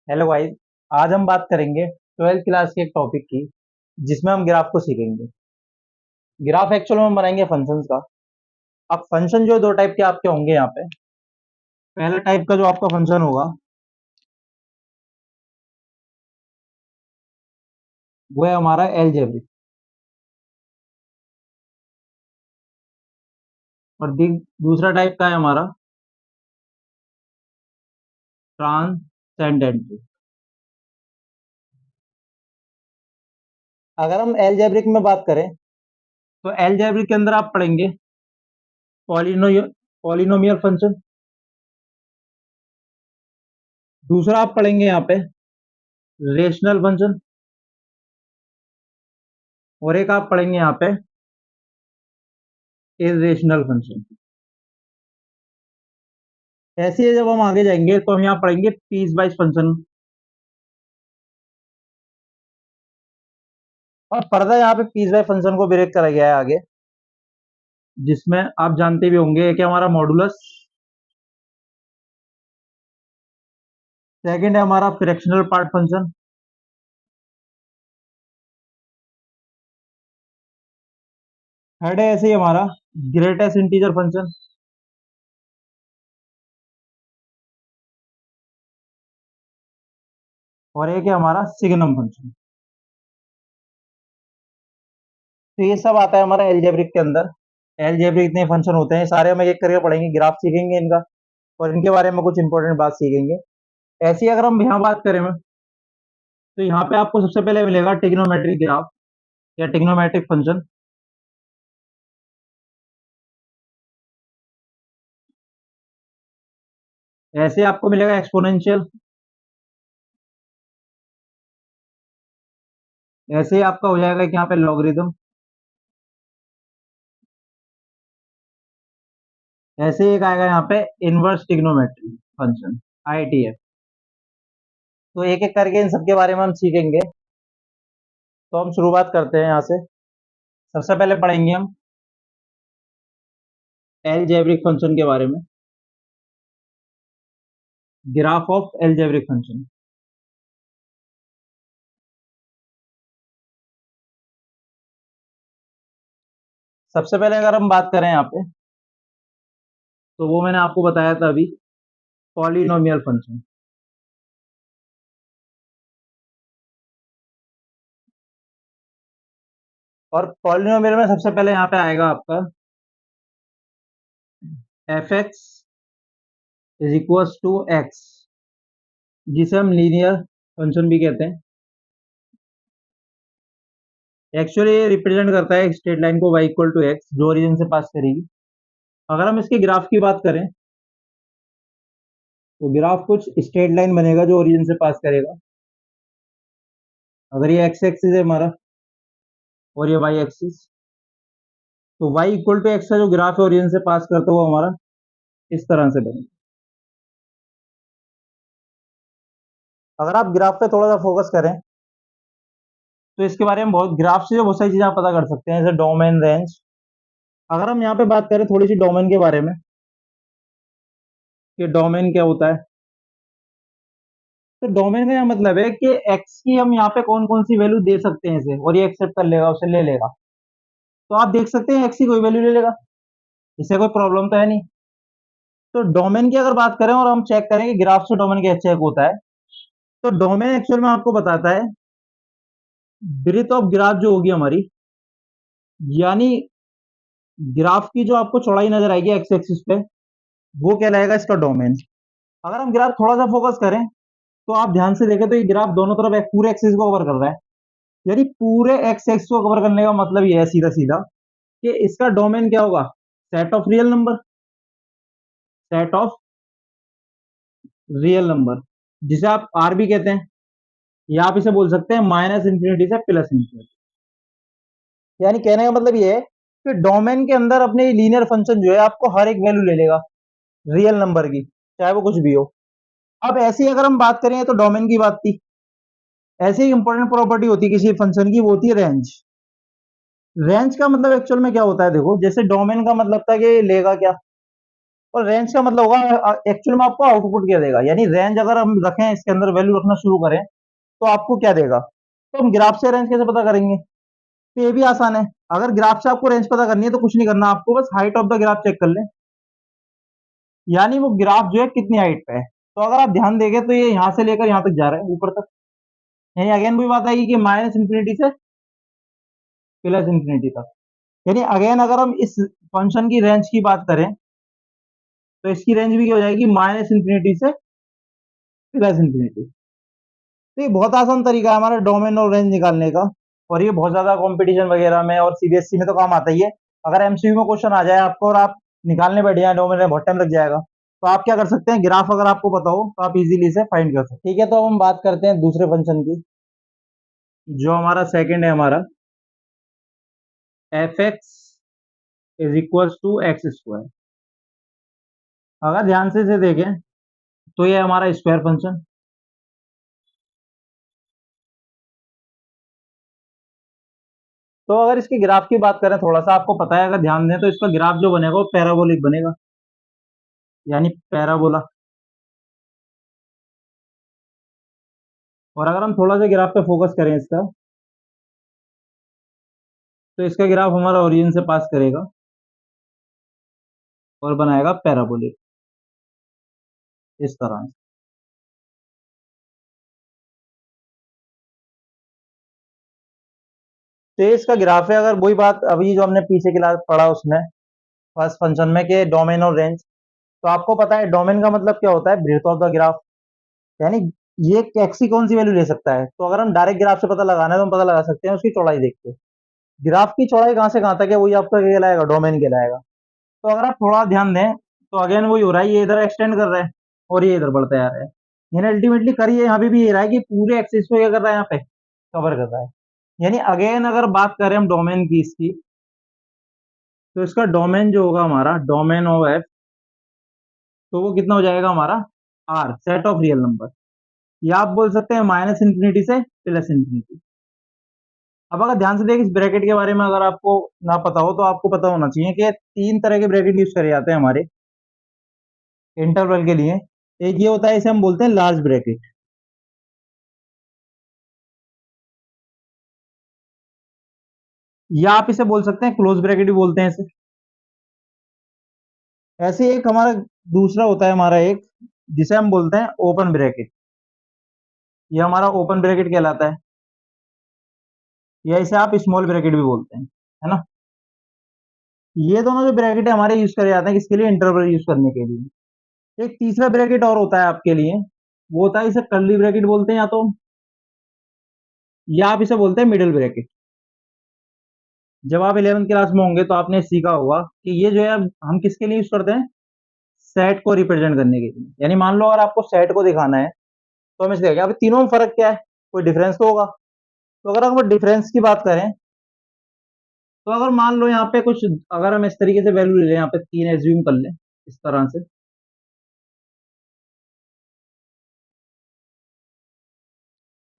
Hello guys. आज हम बात करेंगे 12th क्लास के एक टॉपिक की जिसमें हम ग्राफ को सीखेंगे। ग्राफ एक्चुअल में हम बनाएंगे फंक्शंस का। अब फंक्शन जो दो टाइप के आपके होंगे यहाँ पे। पहला टाइप का जो आपका फंक्शन होगा वो है हमारा एलजेब्रिक, और दूसरा टाइप का है हमारा ट्रांसेंडेंटल। अगर हम एलजेब्रिक में बात करें तो एलजेब्रिक के अंदर आप पढ़ेंगे पॉलिनोमियल फंक्शन। दूसरा आप पढ़ेंगे यहाँ पे रेशनल फंक्शन, और एक आप पढ़ेंगे यहाँ पे इरेशनल फंक्शन। ऐसे ही जब हम आगे जाएंगे तो हम यहाँ पढ़ेंगे पीस वाइज फंक्शन, और पर्दा यहाँ पे पीस वाइज फंक्शन को ब्रेक करा गया है आगे, जिसमें आप जानते भी होंगे कि हमारा मॉडुलस, सेकंड है हमारा फ्रैक्शनल पार्ट फंक्शन, थर्ड है ऐसे ही हमारा ग्रेटेस्ट इंटीजर फंक्शन, और एक है हमारा सिग्नम फंक्शन। तो ये सब आता है हमारा एलजेब्रिक के अंदर। एलजेब्रिक इतने फंक्शन होते हैं, सारे हम एक एक करके पढ़ेंगे, ग्राफ सीखेंगे इनका, और इनके बारे में कुछ इंपॉर्टेंट बात सीखेंगे। ऐसे ही अगर हम यहाँ बात करें तो यहाँ पे आपको सबसे पहले मिलेगा टिग्नोमेट्रिक ग्राफ या टिग्नोमेट्रिक फंक्शन। ऐसे आपको मिलेगा एक्सपोनेंशियल, ऐसे ही आपका हो जाएगा कि यहाँ पे लॉगरिदम, ऐसे ही एक आएगा यहाँ पे इनवर्स टिग्नोमेट्री फंक्शन, आईटीएफ। तो एक एक करके इन सबके बारे में हम सीखेंगे। तो हम शुरुआत करते हैं यहाँ से। सबसे पहले पढ़ेंगे हम एलजेब्रिक फंक्शन के बारे में, ग्राफ ऑफ एलजेब्रिक फंक्शन। सबसे पहले अगर हम बात करें यहाँ पे, तो वो मैंने आपको बताया था अभी, पॉलिनोमियल फंक्शन। और पॉलिनोमियल में सबसे पहले यहाँ पे आएगा आपका f x is equal to x, जिसे हम लीनियर फंक्शन भी कहते हैं। एक्चुअली ये रिप्रेजेंट करता है एक स्ट्रेट लाइन को y इक्वल टू एक्स, जो ओरिजिन से पास करेगी। अगर हम इसके ग्राफ की बात करें तो ग्राफ कुछ स्ट्रेट लाइन बनेगा जो ओरिजिन से पास करेगा। अगर ये एक्स एक्सिस है हमारा और ये वाई एक्सिस, तो y इक्वल टू एक्स का जो ग्राफ है ओरिजिन से पास करता हुआ हमारा इस तरह से बनेगा। अगर आप ग्राफ पे थोड़ा सा फोकस करें तो इसके बारे में ग्राफ से बहुत सारी चीजें आप पता कर सकते हैं, जैसे डोमेन, रेंज। अगर हम यहाँ पे बात करें थोड़ी सी डोमेन के बारे में कि डोमेन क्या होता है, तो डोमेन का यह मतलब है कि एक्स की हम यहाँ पे कौन कौन सी वैल्यू दे सकते हैं इसे, और ये एक्सेप्ट कर लेगा, उसे ले लेगा। तो आप देख सकते हैं एक्स की कोई वैल्यू ले लेगा, इससे कोई प्रॉब्लम तो है नहीं। तो डोमेन की अगर बात करें और हम चेक करें कि ग्राफ से डोमेन कैसे चेक होता है, तो डोमेन एक्चुअल में आपको बताता है ब्रीथ ऑफ ग्राफ जो होगी हमारी, यानी ग्राफ की जो आपको चौड़ाई नजर आएगी एक्स एक्सिस पे, वो कहलाएगा इसका डोमेन। अगर हम ग्राफ थोड़ा सा फोकस करें तो आप ध्यान से देखें तो ये ग्राफ दोनों तरफ एक पूरे एक्सिस को कवर कर रहा है, यानी पूरे एक्स एक्सिस को कवर करने का मतलब ये है सीधा सीधा कि इसका डोमेन क्या होगा, set of real number, set of real number, जिसे आप आर भी कहते हैं, या आप इसे बोल सकते हैं माइनस इंफिनिटी से प्लस इंफिनिटी। यानी कहने का मतलब ये है कि डोमेन के अंदर अपने लीनियर फंक्शन जो है आपको हर एक वैल्यू ले लेगा रियल नंबर की, चाहे वो कुछ भी हो। अब ऐसे ही अगर हम बात करें, तो डोमेन की बात थी, ऐसे ही इंपॉर्टेंट प्रॉपर्टी होती है किसी फंक्शन की, वो होती है रेंज। रेंज का मतलब एक्चुअल में क्या होता है, देखो जैसे डोमेन का मतलब था कि लेगा क्या, और रेंज का मतलब होगा एक्चुअल में आपको आउटपुट क्या देगा, यानी रेंज अगर हम रखें इसके अंदर वैल्यू रखना शुरू करें तो आपको क्या देगा। तो हम ग्राफ से रेंज कैसे पता करेंगे, तो ये भी आसान है। अगर ग्राफ से आपको रेंज पता करनी है तो कुछ नहीं करना, आपको बस height of the graph check कर लें, यानी वो ग्राफ जो है कितनी हाइट पे है। तो अगर आप ध्यान देंगे तो ये यहाँ से लेकर यहाँ तक जा रहा है ऊपर तक, यानी अगेन वही बात आएगी कि माइनस इंफिनिटी से प्लस इंफिनिटी तक। यानी अगेन अगर हम इस फंक्शन की रेंज की बात करें तो इसकी रेंज भी क्या हो जाएगी, माइनस इंफिनिटी से प्लस इंफिनिटी। तो ये बहुत आसान तरीका है हमारा डोमेन और रेंज निकालने का, और ये बहुत ज्यादा कंपटीशन वगैरह में और सीबीएसई में तो काम आता ही है। अगर एमसीक्यू में क्वेश्चन आ जाए आपको और आप निकालने बैठ जाए डोमेन में, बहुत टाइम लग जाएगा। तो आप क्या कर सकते हैं, ग्राफ अगर आपको पता हो तो आप इजीली इसे फाइंड कर सकते हैं। ठीक है, तो अब हम बात करते हैं दूसरे फंक्शन की, जो हमारा सेकंड है, हमारा f x is equal to x square. अगर ध्यान से इसे देखें तो ये हमारा स्क्वायर फंक्शन, तो अगर इसके ग्राफ की बात करें, थोड़ा सा आपको पता है, अगर ध्यान दें तो इसका ग्राफ जो बनेगा वो पैराबोलिक बनेगा, यानी पैराबोला। और अगर हम थोड़ा सा ग्राफ पे फोकस करें इसका, तो इसका ग्राफ हमारा ओरिजिन से पास करेगा और बनाएगा पैराबोलिक इस तरह से। तो ये इसका ग्राफ है। अगर वही बात अभी जो हमने पीछे क्लास पढ़ा उसमें फर्स्ट फंक्शन में कि डोमेन और रेंज, तो आपको पता है डोमेन का मतलब क्या होता है, ब्रेथ ऑफ द ग्राफ, यानी ये एक्स की कौन सी वैल्यू ले सकता है। तो अगर हम डायरेक्ट ग्राफ से पता लगाना है तो हम पता लगा सकते हैं उसकी चौड़ाई देख के। ग्राफ की चौड़ाई कहाँ से कहाँ तक है वही आपका कहलाएगा, डोमेन कहलाएगा। तो अगर आप थोड़ा ध्यान दें तो अगेन वही हो रहा है, ये इधर एक्सटेंड कर रहा है और ये इधर बढ़ता जा रहा है, यानी अल्टीमेटली करिए यहाँ पे भी ये रहा है कि पूरे एक्सिस को क्या कर रहा है, यहाँ पे कवर कर रहा है। यानी अगेन अगर बात करें हम डोमेन की इसकी, तो इसका डोमेन जो होगा हमारा डोमेन ऑफ एफ, तो वो कितना हो जाएगा हमारा, R set of real number, या आप बोल सकते हैं माइनस इंफिनिटी से प्लस इंफिनिटी। अब अगर ध्यान से देखें इस ब्रैकेट के बारे में, अगर आपको ना पता हो तो आपको पता होना चाहिए कि तीन तरह के ब्रैकेट यूज करे जाते हैं हमारे इंटरवल के लिए। एक ये होता है, इसे हम बोलते हैं लार्ज ब्रैकेट, या आप इसे बोल सकते हैं क्लोज ब्रैकेट भी बोलते हैं इसे। ऐसे एक हमारा दूसरा होता है हमारा एक, जिसे हम बोलते हैं ओपन ब्रैकेट, ये हमारा ओपन ब्रैकेट कहलाता है, या इसे आप स्मॉल ब्रैकेट भी बोलते हैं, है ना। ये दोनों जो ब्रैकेट है हमारे यूज करे जाते हैं किसके लिए, इंटरवल यूज करने के लिए। एक तीसरा ब्रैकेट और होता है आपके लिए, वो होता है इसे कर्ली ब्रैकेट बोलते हैं, या आप इसे बोलते हैं मिडिल ब्रैकेट। जब आप 11th क्लास में होंगे तो आपने सीखा होगा कि ये जो है हम किसके लिए यूज करते हैं, सेट को रिप्रेजेंट करने के लिए। यानी मान लो अगर आपको सेट को दिखाना है तो हम इसे देखेंगे अब तीनों में फर्क क्या है, कोई डिफरेंस तो होगा। तो अगर हम डिफरेंस की बात करें, तो अगर मान लो यहाँ पे कुछ, अगर हम इस तरीके से वैल्यू ले लें, यहाँ पे 3 एज्यूम कर लें इस तरह से,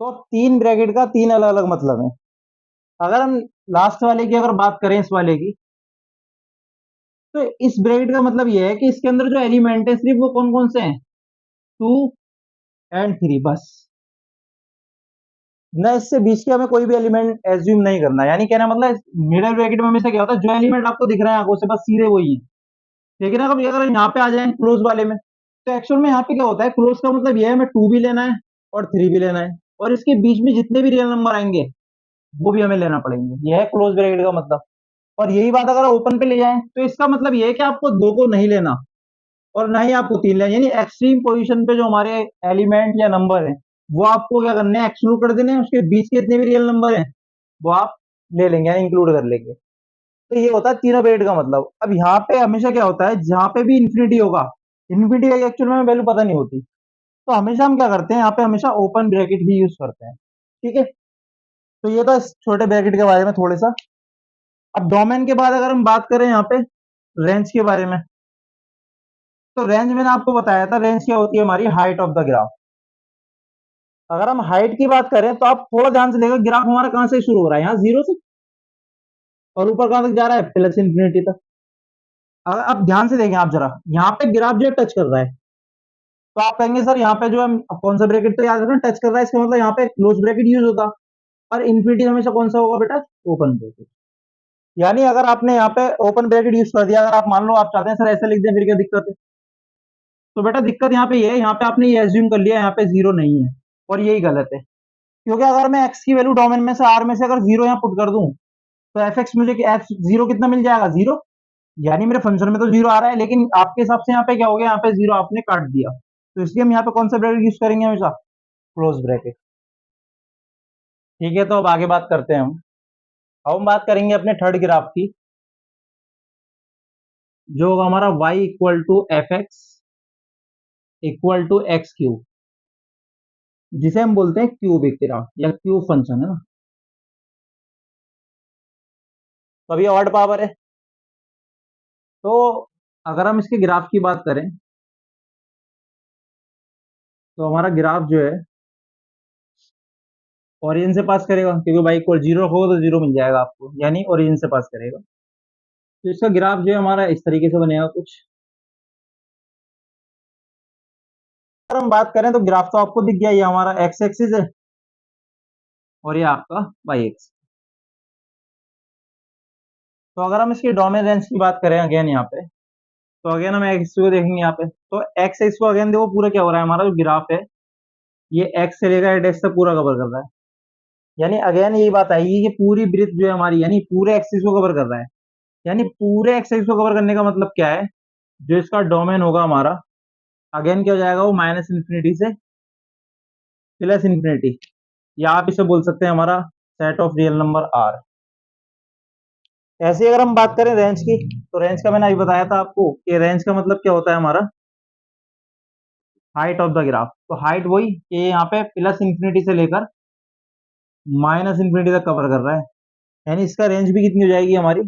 तो तीन ब्रैकेट का तीन अलग अलग मतलब है। अगर हम लास्ट वाले की अगर बात करें, इस वाले की, तो इस ब्रैकेट का मतलब यह है कि इसके अंदर जो एलिमेंट है सिर्फ वो कौन कौन से हैं, 2 एंड 3 बस। न इससे बीच के हमें कोई भी एलिमेंट एज्यूम नहीं करना, यानी कहना मतलब मिडिल ब्रैकेट में हमेशा क्या होता है, जो एलिमेंट आपको दिख रहे हैं आंखों से बस सीधे वही है। लेकिन अगर यहाँ पे आ जाए क्लोज वाले में, तो एक्चुअल में यहाँ पे क्या होता है, क्लोज का मतलब यह है हमें 2 भी लेना है और 3 भी लेना है, और इसके बीच में जितने भी रियल नंबर आएंगे वो भी हमें लेना पड़ेंगे। यह है क्लोज ब्रैकेट का मतलब। और यही बात अगर ओपन पे ले जाए तो इसका मतलब यह है कि आपको दो को नहीं लेना और ना ही आपको तीन लेना, यानी एक्सट्रीम पोजीशन पे जो हमारे एलिमेंट या नंबर है वो आपको क्या करने हैं, एक्सक्लूड कर देने हैं, उसके बीच के जितने भी रियल नंबर हैं वो आप ले लेंगे, इंक्लूड कर लेंगे। तो ये होता है तीनों ब्रैकेट का मतलब। अब यहाँ पे हमेशा क्या होता है, जहां पे भी इन्फिनिटी होगा, इन्फिनिटी का एक्चुअल में वैल्यू पता नहीं होती, तो हमेशा हम क्या करते हैं, यहाँ पे हमेशा ओपन ब्रैकेट ही यूज करते हैं। ठीक है, तो ये था इस छोटे ब्रैकेट के बारे में थोड़ा सा। अब डोमेन के बाद अगर हम बात करें यहाँ पे रेंज के बारे में, तो रेंज मैंने आपको बताया था, रेंज क्या होती है, हमारी हाइट ऑफ द ग्राफ। अगर हम हाइट की बात करें तो आप थोड़ा ध्यान से देखो, ग्राफ हमारा कहां से शुरू हो रहा है, यहाँ जीरो से, और ऊपर कहां तक जा रहा है, प्लस इंफिनिटी तक। अगर आप ध्यान से देखें, आप जरा यहाँ पे ग्राफ जो टच कर रहा है, तो आप कहेंगे सर यहाँ पे जो है कौन सा ब्रैकेट, तो याद रखना टच कर रहा है इसका मतलब यहाँ पे क्लोज ब्रैकेट यूज होता, और इन्फिनिटी हमेशा कौन सा होगा बेटा, ओपन ब्रैकेट। यानी अगर आपने यहाँ पे ओपन ब्रैकेट यूज कर दिया, अगर आप मान लो आप चाहते हैं सर ऐसा लिख दें, फिर क्या दिक्कत है, तो बेटा दिक्कत यहाँ पे ये है, यहाँ पे आपने ये एज्यूम कर लिया यहाँ पे जीरो नहीं है, और यही गलत है, क्योंकि अगर मैं एक्स की वैल्यू डोमेन में से आर में से अगर जीरो यहाँ पुट कर दूं, तो एफ एक्स मुझे एफ जीरो कितना मिल जाएगा, जीरो। यानी मेरे फंक्शन में तो जीरो आ रहा है, लेकिन आपके हिसाब से यहाँ पे क्या हो गया, यहाँ पे जीरो आपने काट दिया, तो इसलिए हम यहाँ पे कौन सा ब्रैकेट यूज करेंगे हमेशा, क्लोज ब्रैकेट। ठीक है, तो अब आगे बात करते हैं हम। अब हम बात करेंगे अपने थर्ड ग्राफ की, जो होगा हमारा y equal to f x equal to x cube, जिसे हम बोलते हैं क्यूबिक ग्राफ या क्यूब फंक्शन है ना। तो अभी ऑड पावर है, तो अगर हम इसके ग्राफ की बात करें, तो हमारा ग्राफ जो है ओरिजिन से पास करेगा, क्योंकि y इक्वल जीरो होगा तो जीरो मिल जाएगा आपको, यानी ओरिजिन से पास करेगा। तो इसका ग्राफ जो है हमारा इस तरीके से बनेगा कुछ। अगर हम बात करें तो ग्राफ तो आपको दिख गया, ये हमारा एक्स एक्सिस है और ये आपका वाई एक्सिस। तो अगर हम इसकी डोमेन रेंज की बात करें अगेन यहाँ पे, तो अगेन हम एक्स को देखेंगे यहाँ पे, तो एक्स एक्स को अगेन देखो पूरा क्या हो रहा है, हमारा जो ग्राफ है ये एक्स से लेकर एट एक्स तक पूरा कवर कर रहा है। यानी अगेन यही बात आएगी कि पूरी ब्रिथ जो है हमारी, यानी पूरे एक्सिस को कवर कर रहा है। यानी पूरे एक्सिस को कवर करने का मतलब क्या है, जो इसका डोमेन होगा हमारा, अगेन क्या हो जाएगा, वो माइनस इन्फिनिटी से प्लस इन्फिनिटी, या आप इसे बोल सकते हैं हमारा set of real number R. ऐसे ही अगर हम बात करें रेंज की, तो रेंज का मैंने अभी बताया था आपको कि रेंज का मतलब क्या होता है हमारा, हाइट ऑफ द ग्राफ। तो हाइट वही कि यहाँ पे प्लस इन्फिनिटी से लेकर माइनस इन्फिनिटी तक कवर कर रहा है, यानी इसका रेंज भी कितनी हो जाएगी हमारी,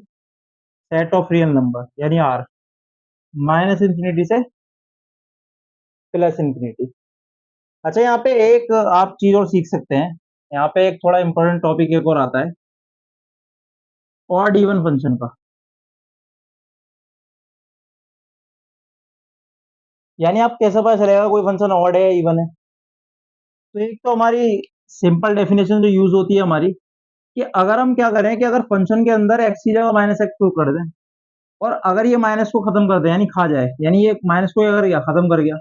सेट ऑफ रियल नंबर यानी आर, माइनस इन्फिनिटी से प्लस इन्फिनिटी। अच्छा, यहाँ पे एक आप चीज और सीख सकते हैं, यहाँ पे एक थोड़ा इंपॉर्टेंट टॉपिक एक और आता है, ऑड इवन फंक्शन का। यानी आप कैसे पता चलेगा कोई फंक्शन ऑड है या इवन है, तो एक तो हमारी सिंपल डेफिनेशन जो यूज होती है हमारी, कि अगर हम क्या करें कि अगर फंक्शन के अंदर एक्स की जगह माइनस एक्स को कर दें, और अगर ये माइनस को खत्म कर दे यानी खा जाए, यानी ये माइनस को अगर या खत्म कर गया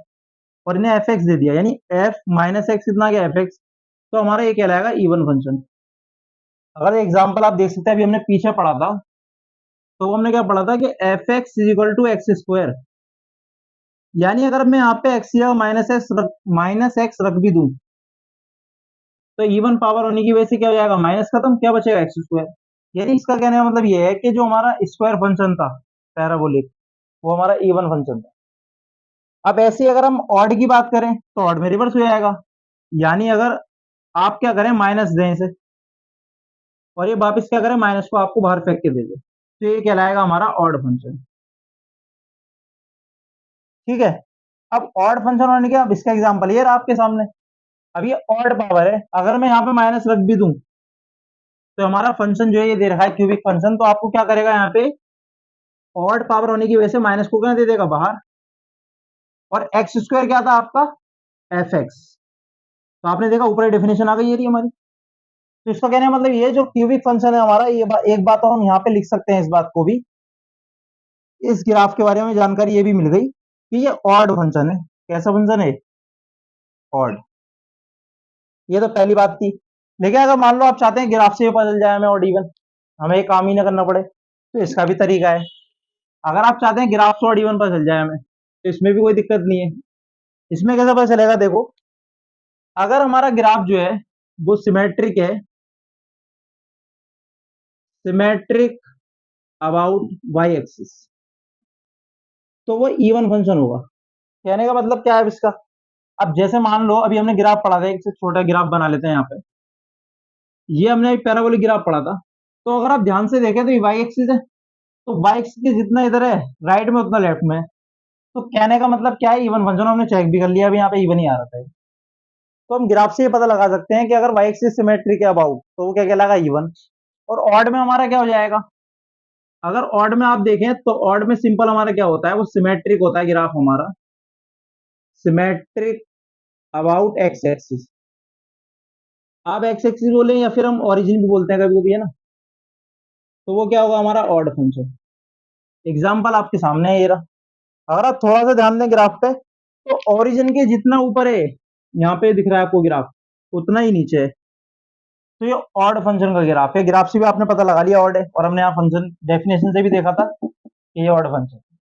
और इन्हें एफ एक्स दे दिया, यानी एफ माइनस एक्स इतना गया एफ एक्स, तो हमारा ये कहलाएगा इवन फंक्शन। अगर एग्जाम्पल आप देख सकते हैं, अभी हमने पीछे पढ़ा था, तो हमने क्या पढ़ा था कि f x is equal to x square, यानी अगर मैं यहाँ पे एक्स या माइनस एक्स रख भी दूं, तो इवन पावर होने की वजह से क्या हो जाएगा, माइनस खत्म, क्या बचेगा एक्स स्क्वायर। यानी इसका कहने का मतलब ये है कि जो हमारा स्क्वायर फंक्शन था पैराबोलिक, वो हमारा इवन फंक्शन था। अब ऐसे ही अगर हम ऑड की बात करें, तो ऑड में रिवर्स हो जाएगा, यानी अगर आप क्या करें, माइनस दें इसे, और ये वापस क्या करें, माइनस को आपको बाहर फेंक के दे दे, तो ये कहलाएगा हमारा ऑड फंक्शन। ठीक है, अब ऑड फंक्शन होने के, अब इसका एग्जांपल ये रहा आपके सामने। अब ये ऑड पावर है, अगर मैं यहाँ पे माइनस रख भी दूं, तो हमारा फंक्शन जो है ये दे रखा है क्यूबिक फंक्शन, तो आपको क्या करेगा यहाँ पे, ऑड पावर होने की वजह से माइनस को क्या दे देगा बाहर, और एक्स स्क्वायर क्या था आपका, एफ एक्स। तो आपने देखा ऊपर डेफिनेशन आ गई है हमारी। तो इसका कहने का मतलब ये जो क्यूबिक फंक्शन है हमारा, ये एक बात और हम यहाँ पे लिख सकते हैं, इस बात को भी, इस ग्राफ के बारे में जानकारी ये भी मिल गई कि ये ऑड फंक्शन है। कैसा फंक्शन है, ऑड। ये तो पहली बात थी। लेकिन अगर मान लो आप चाहते हैं ग्राफ से पता चल जाए हमें ऑड इवन, हमें ये काम ही ना करना पड़े, तो इसका भी तरीका है। अगर आप चाहते हैं ग्राफ से ऑड इवन पता चल जाए हमें, तो इसमें भी कोई दिक्कत नहीं है। इसमें कैसे पता चलेगा, देखो अगर हमारा ग्राफ जो है वो सिमेट्रिक है, सिमेट्रिक अबाउट वाई एक्सिस, तो वो इवन फंक्शन होगा। कहने का मतलब क्या है इसका, अब जैसे मान लो अभी हमने ग्राफ पढ़ा था, एक से छोटा ग्राफ बना लेते हैं यहाँ पे, ये हमने पैराबोलिक ग्राफ पढ़ा था, तो अगर आप ध्यान से देखें तो ये वाई एक्सिस है, तो वाई एक्सिस जितना इधर है राइट में उतना लेफ्ट में है, तो कहने का मतलब क्या है, इवन फंक्शन। हमने चेक भी कर लिया, अभी यहाँ पे इवन ही आ रहा था। तो हम ग्राफ से ये पता लगा सकते हैं कि अगर वाई एक्सिस सिमेट्रिक है अबाउट, तो वो क्या कहलाएगा, इवन। और ऑड में हमारा क्या हो जाएगा, अगर ऑड में आप देखें तो ऑड में सिंपल हमारा क्या होता है, वो सिमेट्रिक होता है ग्राफ हमारा, सिमेट्रिक अबाउट एक्स एक्सिस। आप एक्स एक्सिस बोले या फिर हम ओरिजिन भी बोलते हैं कभी कभी, है ना। तो वो क्या होगा हमारा ऑड फंक्शन। एग्जाम्पल आपके सामने है ये रहा। अगर आप थोड़ा सा ध्यान दें ग्राफ पे, तो ओरिजिन के जितना ऊपर है, यहाँ पे दिख रहा है आपको ग्राफ, उतना ही नीचे है। तो ये ऑड फंक्शन का ग्राफ है। ग्राफ से भी आपने पता लगा लिया ऑड है, और हमने यहाँ फंक्शन डेफिनेशन से भी देखा था कि ये ऑड फंक्शन